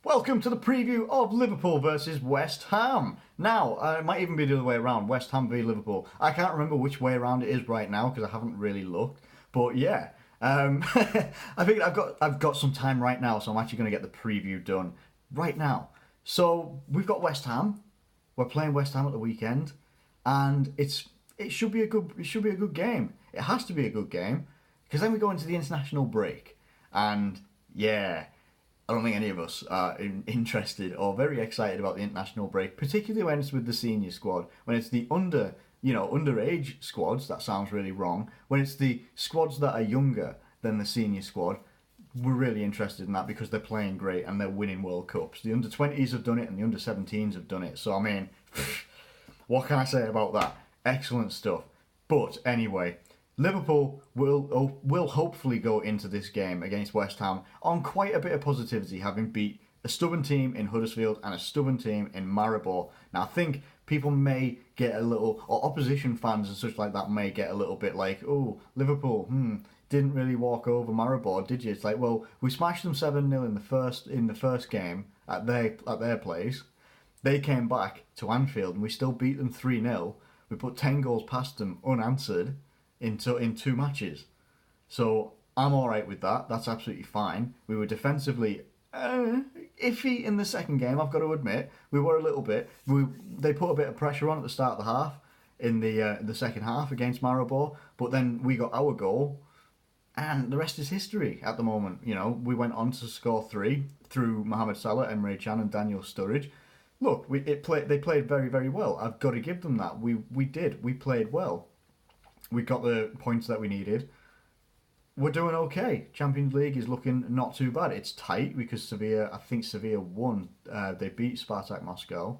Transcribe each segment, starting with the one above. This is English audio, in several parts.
Welcome to the preview of Liverpool versus West Ham. Now, it might even be the other way around, West Ham v Liverpool. I can't remember which way around it is right now because I haven't really looked. But yeah, I think I've got some time right now, so I'm actually going to get the preview done right now. So we've got West Ham. We're playing West Ham at the weekend, and it should be a good game. It has to be a good game because then we go into the international break, and yeah. I don't think any of us are interested or very excited about the international break, particularly when it's with the senior squad. When it's the underage squads, that sounds really wrong. When it's the squads that are younger than the senior squad, we're really interested in that because they're playing great and they're winning World Cups. The under-20s have done it and the under-17s have done it. So, I mean, what can I say about that? Excellent stuff. But anyway, Liverpool will hopefully go into this game against West Ham on quite a bit of positivity, having beat a stubborn team in Huddersfield and a stubborn team in Maribor. Now, I think people may get a little, or opposition fans and such like that may get a little bit like, oh, Liverpool, didn't really walk over Maribor, did you? It's like, well, we smashed them 7-0 in the first game at their place. They came back to Anfield and we still beat them 3-0. We put 10 goals past them unanswered in two matches. So I'm alright with that. That's absolutely fine. We were defensively iffy in the second game, I've got to admit. We were a little bit. They put a bit of pressure on at the start of the half, in the second half against Maribor, but then we got our goal, and the rest is history at the moment. You know, we went on to score 3 through Mohamed Salah, Emre Can and Daniel Sturridge. Look, they played very, very well. I've got to give them that. We played well. We got the points that we needed. We're doing okay. Champions League is looking not too bad. It's tight because I think Sevilla won. They beat Spartak Moscow.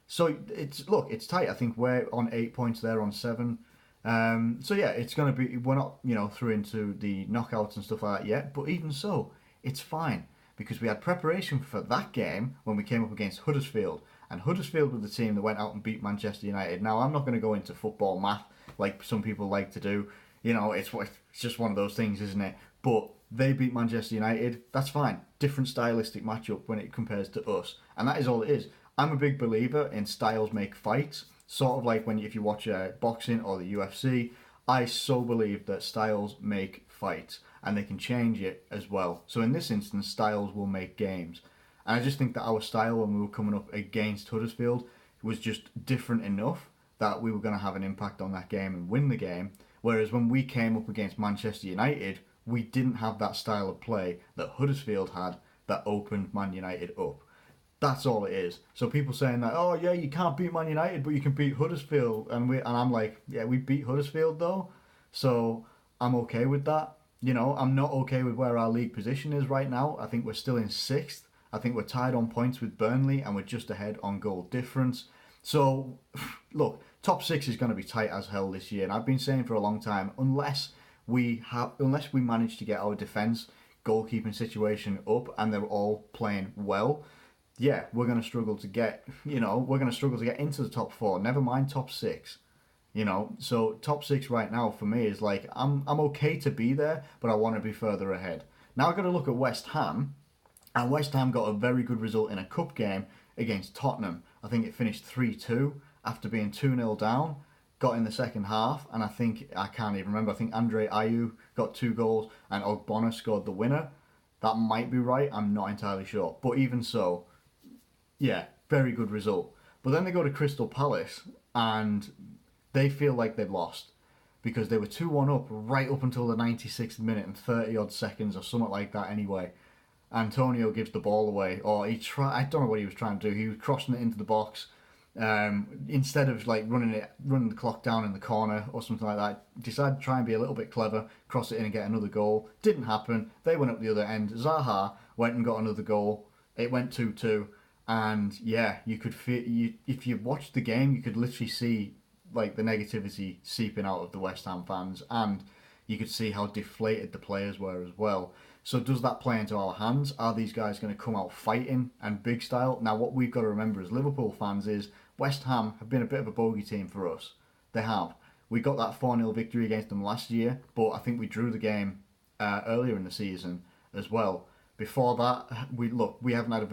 So it's tight. I think we're on 8 points, they're on 7. So yeah, it's going to be, we're not, through into the knockouts and stuff like that yet, but even so, it's fine because we had preparation for that game when we came up against Huddersfield. And Huddersfield were the team that went out and beat Manchester United. Now, I'm not going to go into football math like some people like to do. It's just one of those things, isn't it? But they beat Manchester United. That's fine. Different stylistic matchup when it compares to us. And that is all it is. I'm a big believer in styles make fights. Sort of like if you watch boxing or the UFC. I so believe that styles make fights. And they can change it as well. So in this instance, styles will make games. And I just think that our style when we were coming up against Huddersfield was just different enough that we were going to have an impact on that game and win the game. Whereas when we came up against Manchester United, we didn't have that style of play that Huddersfield had that opened Man United up. That's all it is. So people saying that, oh yeah, you can't beat Man United, but you can beat Huddersfield. And I'm like, yeah, we beat Huddersfield though. So I'm okay with that. I'm not okay with where our league position is right now. I think we're still in 6th. I think we're tied on points with Burnley and we're just ahead on goal difference. So, look, top 6 is going to be tight as hell this year. And I've been saying for a long time, unless we manage to get our defence, goalkeeping situation up and they're all playing well, yeah, we're going to struggle to get, into the top 4. Never mind top 6. So top 6 right now for me is like, I'm okay to be there, but I want to be further ahead. Now I've got to look at West Ham. And West Ham got a very good result in a cup game against Tottenham. I think it finished 3-2 after being 2-0 down. Got in the second half, and I can't even remember. I think Andre Ayew got 2 goals, and Ogbonna scored the winner. That might be right. I'm not entirely sure. But even so, yeah, very good result. But then they go to Crystal Palace, and they feel like they've lost because they were 2-1 up right up until the 96th minute and 30-odd seconds or something like that anyway. Antonio gives the ball away, or I don't know what he was trying to do. He was crossing it into the box. Instead of running the clock down in the corner or something like that, decided to try and be a little bit clever, cross it in and get another goal. Didn't happen. They went up the other end. Zaha went and got another goal. It went 2-2. And yeah, you could feel, if you watched the game, you could literally see the negativity seeping out of the West Ham fans, and you could see how deflated the players were as well. So does that play into our hands? Are these guys going to come out fighting and big style? Now, what we've got to remember as Liverpool fans is West Ham have been a bit of a bogey team for us. They have. We got that 4-0 victory against them last year, but I think we drew the game earlier in the season as well Before that, we haven't had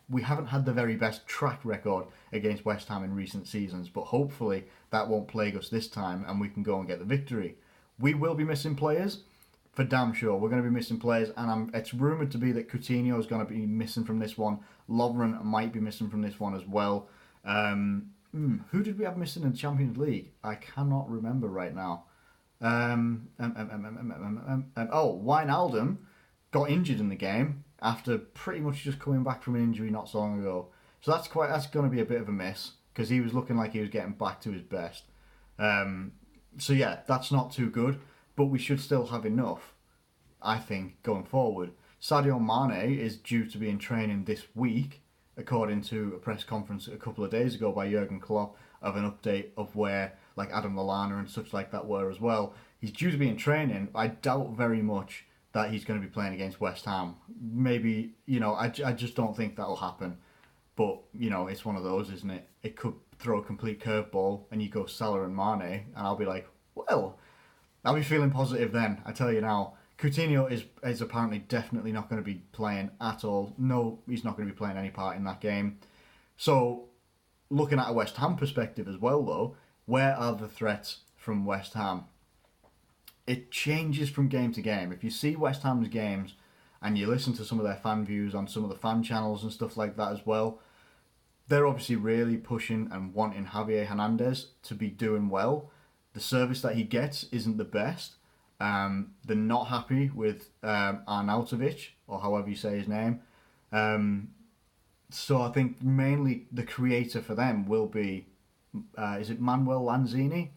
we haven't had the very best track record against West Ham in recent seasons, but hopefully that won't plague us this time and we can go and get the victory. We will be missing players, for damn sure. We're going to be missing players, and it's rumoured to be that Coutinho is going to be missing from this one. Lovren might be missing from this one as well. Who did we have missing in the Champions League? I cannot remember right now. Wijnaldum got injured in the game after pretty much just coming back from an injury not so long ago. So that's going to be a bit of a miss because he was looking like he was getting back to his best. So yeah, that's not too good, but we should still have enough, I think, going forward. Sadio Mané is due to be in training this week, according to a press conference a couple of days ago by Jurgen Klopp, of an update of where like Adam Lallana and such like that were as well. He's due to be in training. I doubt very much that he's going to be playing against West Ham. Maybe, I just don't think that'll happen. But, it's one of those, isn't it? It could throw a complete curveball and you go Salah and Mane, and I'll be like, well, I'll be feeling positive then, I tell you now. Coutinho is apparently definitely not going to be playing at all. No, he's not going to be playing any part in that game. So, looking at a West Ham perspective as well, though, where are the threats from West Ham? It changes from game to game. If you see West Ham's games and you listen to some of their fan views on some of the fan channels and stuff like that as well, they're obviously really pushing and wanting Javier Hernandez to be doing well. The service that he gets isn't the best. They're not happy with Arnautovic, or however you say his name. So I think mainly the creator for them will be, is it Manuel Lanzini?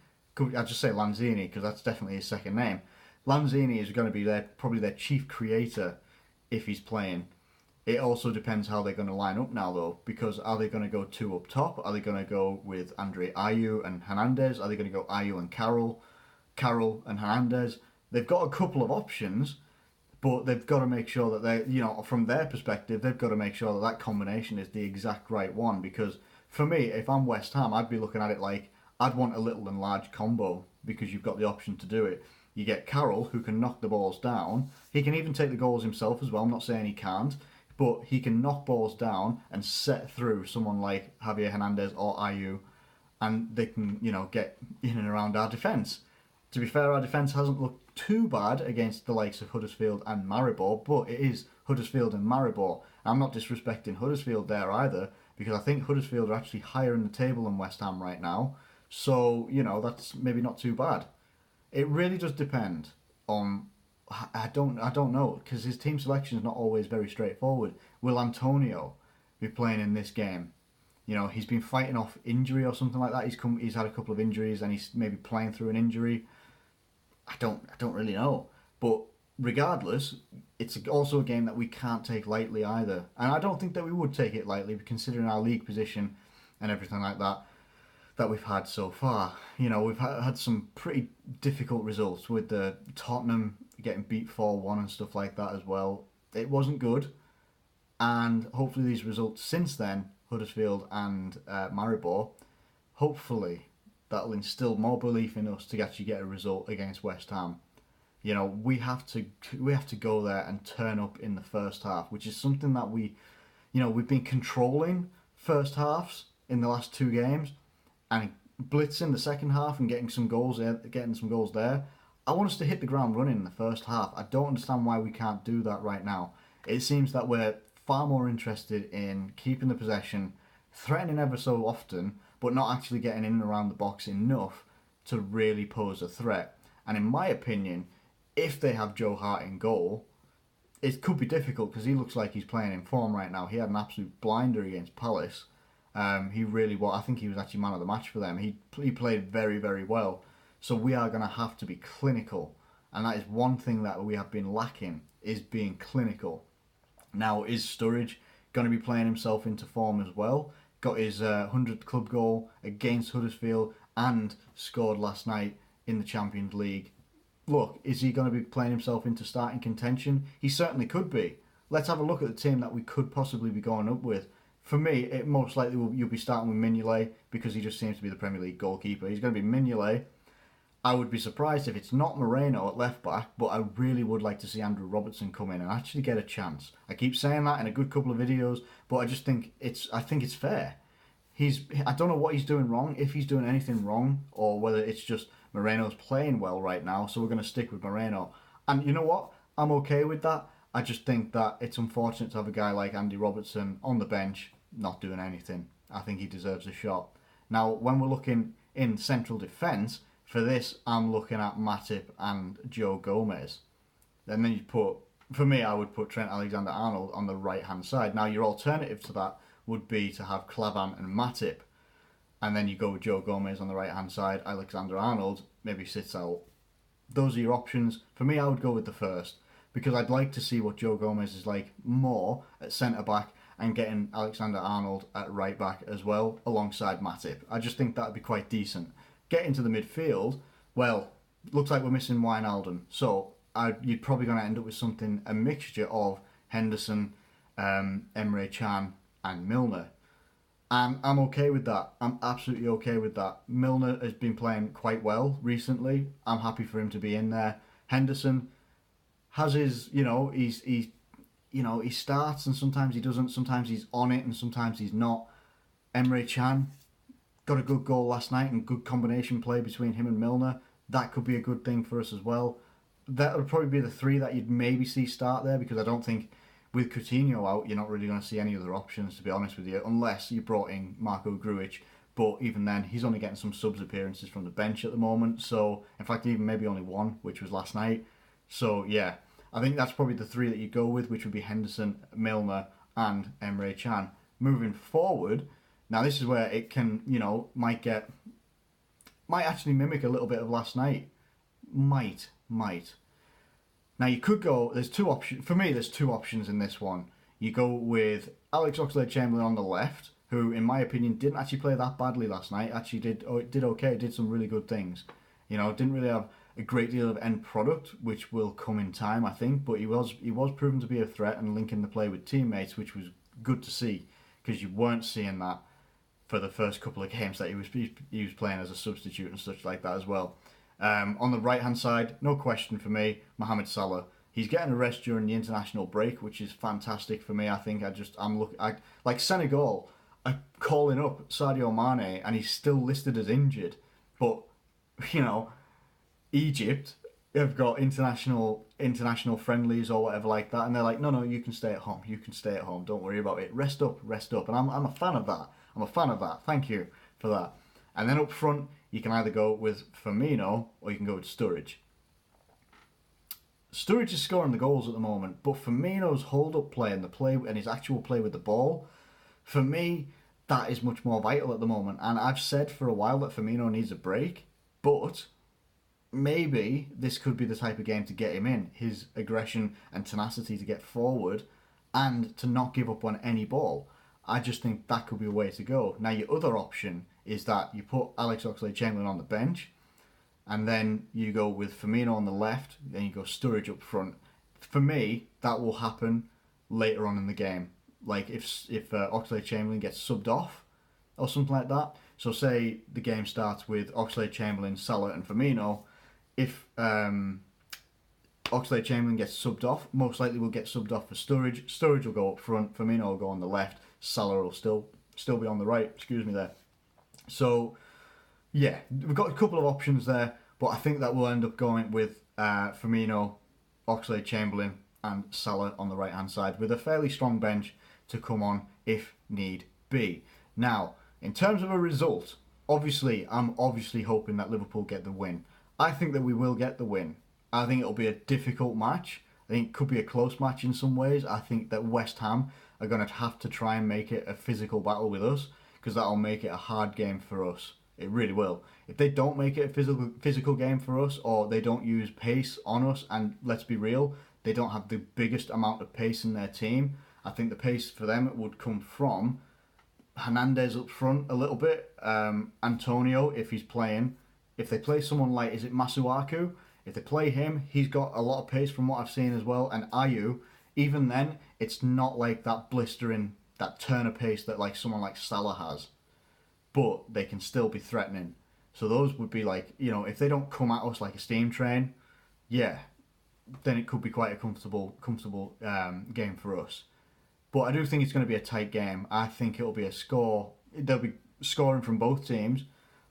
I'll just say Lanzini because that's definitely his second name. Lanzini is going to be probably their chief creator if he's playing. It also depends how they're going to line up now, though, because are they going to go two up top? Are they going to go with Andre Ayew and Hernandez? Are they going to go Ayew and Carroll and Hernandez? They've got a couple of options, but they've got to make sure that they, from their perspective, they've got to make sure that combination is the exact right one. Because for me, if I'm West Ham, I'd be looking at it like I'd want a little and large combo because you've got the option to do it. You get Carroll, who can knock the balls down. He can even take the goals himself as well. I'm not saying he can't, but he can knock balls down and set through someone like Javier Hernandez or Ayew, and they can, get in and around our defence. To be fair, our defence hasn't looked too bad against the likes of Huddersfield and Maribor, but it is Huddersfield and Maribor. I'm not disrespecting Huddersfield there either, because I think Huddersfield are actually higher in the table than West Ham right now. So, that's maybe not too bad. It really does depend on, I don't know, because his team selection is not always very straightforward. Will Antonio be playing in this game? He's been fighting off injury or something like that. He's had a couple of injuries and he's maybe playing through an injury. I don't really know. But regardless, it's also a game that we can't take lightly either. And I don't think that we would take it lightly considering our league position and everything like that we've had so far. We've had some pretty difficult results with the Tottenham getting beat 4-1 and stuff like that as well. It wasn't good. And hopefully these results since then, Huddersfield and Maribor, hopefully that'll instill more belief in us to actually get a result against West Ham. We have to go there and turn up in the first half, which is something that we've been controlling first halves in the last two games, and blitzing the second half and getting some goals there. I want us to hit the ground running in the first half. I don't understand why we can't do that right now. It seems that we're far more interested in keeping the possession, threatening ever so often, but not actually getting in and around the box enough to really pose a threat. And in my opinion, if they have Joe Hart in goal, it could be difficult because he looks like he's playing in form right now. He had an absolute blinder against Palace. He really was. I think he was actually man of the match for them. He played very, very well. So we are going to have to be clinical. And that is one thing that we have been lacking, is being clinical. Now, is Sturridge going to be playing himself into form as well? Got his 100th club goal against Huddersfield and scored last night in the Champions League. Look, is he going to be playing himself into starting contention? He certainly could be. Let's have a look at the team that we could possibly be going up with. For me, it most likely you'll be starting with Mignolet because he just seems to be the Premier League goalkeeper. He's going to be Mignolet. I would be surprised if it's not Moreno at left back, but I really would like to see Andrew Robertson come in and actually get a chance. I keep saying that in a good couple of videos, but I just think it's fair. I don't know what he's doing wrong, if he's doing anything wrong, or whether it's just Moreno's playing well right now, so we're going to stick with Moreno. And you know what? I'm okay with that. I just think that it's unfortunate to have a guy like Andy Robertson on the bench not doing anything. I think he deserves a shot. Now, when we're looking in central defence, for this, I'm looking at Matip and Joe Gomez. And then for me, I would put Trent Alexander-Arnold on the right-hand side. Now, your alternative to that would be to have Klavan and Matip. And then you go with Joe Gomez on the right-hand side. Alexander-Arnold maybe sits out. Those are your options. For me, I would go with the first, because I'd like to see what Joe Gomez is like more at centre-back and getting Alexander-Arnold at right-back as well, alongside Matip. I just think that would be quite decent. Get into the midfield, well, looks like we're missing Wijnaldum. So you're probably going to end up with a mixture of Henderson, Emre Can and Milner. And I'm okay with that. I'm absolutely okay with that. Milner has been playing quite well recently. I'm happy for him to be in there. Henderson has his, he starts and sometimes he doesn't. Sometimes he's on it and sometimes he's not. Emre Can got a good goal last night and good combination play between him and Milner. That could be a good thing for us as well. That would probably be the three that you'd maybe see start there, because I don't think with Coutinho out, you're not really going to see any other options, to be honest with you, unless you brought in Marco Grujic. But even then, he's only getting some subs appearances from the bench at the moment. So, in fact, even maybe only one, which was last night. So, yeah, I think that's probably the three that you go with, which would be Henderson, Milner, and Emre Can. Moving forward, now this is where it can, might actually mimic a little bit of last night. Might. Now you could go, there's two options, for me there's two options in this one. You go with Alex Oxlade-Chamberlain on the left, who in my opinion didn't actually play that badly last night, actually did okay, did some really good things. Didn't really have a great deal of end product, which will come in time I think, but he was proven to be a threat and linking the play with teammates, which was good to see, because you weren't seeing that for the first couple of games that he was playing as a substitute and such like that as well. On the right hand side, no question for me, Mohamed Salah. He's getting a rest during the international break, which is fantastic for me. I think like Senegal are calling up Sadio Mané and he's still listed as injured, but Egypt have got international friendlies or whatever like that, and they're like, no, you can stay at home, don't worry about it, rest up, and I'm a fan of that. Thank you for that. And then up front, you can either go with Firmino or you can go with Sturridge. Sturridge is scoring the goals at the moment, but Firmino's hold-up play and his actual play with the ball, for me, that is much more vital at the moment. And I've said for a while that Firmino needs a break, but maybe this could be the type of game to get him in. His aggression and tenacity to get forward and to not give up on any ball. I just think that could be a way to go. Now, your other option is that you put Alex Oxlade-Chamberlain on the bench, and then you go with Firmino on the left, then you go Sturridge up front. For me, that will happen later on in the game. Like if Oxlade-Chamberlain gets subbed off or something like that. So say the game starts with Oxlade-Chamberlain, Salah and Firmino. If Oxlade-Chamberlain gets subbed off, most likely will get subbed off for Sturridge. Sturridge will go up front, Firmino will go on the left, Salah will still be on the right, there. So, yeah, we've got a couple of options there, but I think that we'll end up going with Firmino, Oxlade-Chamberlain and Salah on the right-hand side, with a fairly strong bench to come on if need be. Now, in terms of a result, I'm obviously hoping that Liverpool get the win. I think that we will get the win. I think it'll be a difficult match. I think it could be a close match in some ways. I think that West Ham are going to have to try and make it a physical battle with us, because that'll make it a hard game for us. It really will. If they don't make it a physical game for us, or they don't use pace on us, and let's be real, they don't have the biggest amount of pace in their team. I think the pace for them would come from Hernandez up front a little bit, Antonio if he's playing. If they play someone like, is it Masuaku? If they play him, he's got a lot of pace from what I've seen as well. And Ayew, even then, it's not like that blistering, that turn of pace that like someone like Salah has. But they can still be threatening. So those would be like, if they don't come at us like a steam train, yeah, then it could be quite a comfortable game for us. But I do think it's going to be a tight game. I think it'll be a score. There'll be scoring from both teams,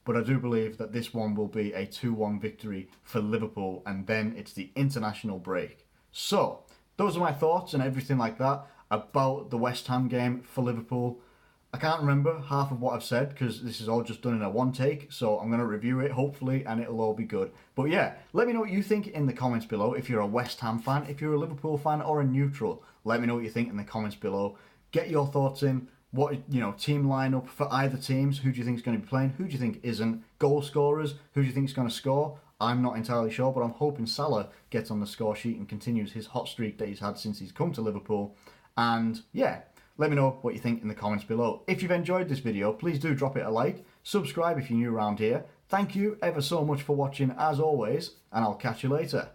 but I do believe that this one will be a 2-1 victory for Liverpool, and then it's the international break. So, those are my thoughts and everything like that about the West Ham game for Liverpool. I can't remember half of what I've said because this is all just done in a one take, so I'm going to review it hopefully and it'll all be good. But yeah, let me know what you think in the comments below. If you're a West Ham fan, if you're a Liverpool fan or a neutral, let me know what you think in the comments below. Get your thoughts in. What, team lineup for either teams. Who do you think is going to be playing? Who do you think isn't? Goal scorers. Who do you think is going to score? I'm not entirely sure, but I'm hoping Salah gets on the score sheet and continues his hot streak that he's had since he's come to Liverpool. And yeah, let me know what you think in the comments below. If you've enjoyed this video, please do drop it a like. Subscribe if you're new around here. Thank you ever so much for watching as always, and I'll catch you later.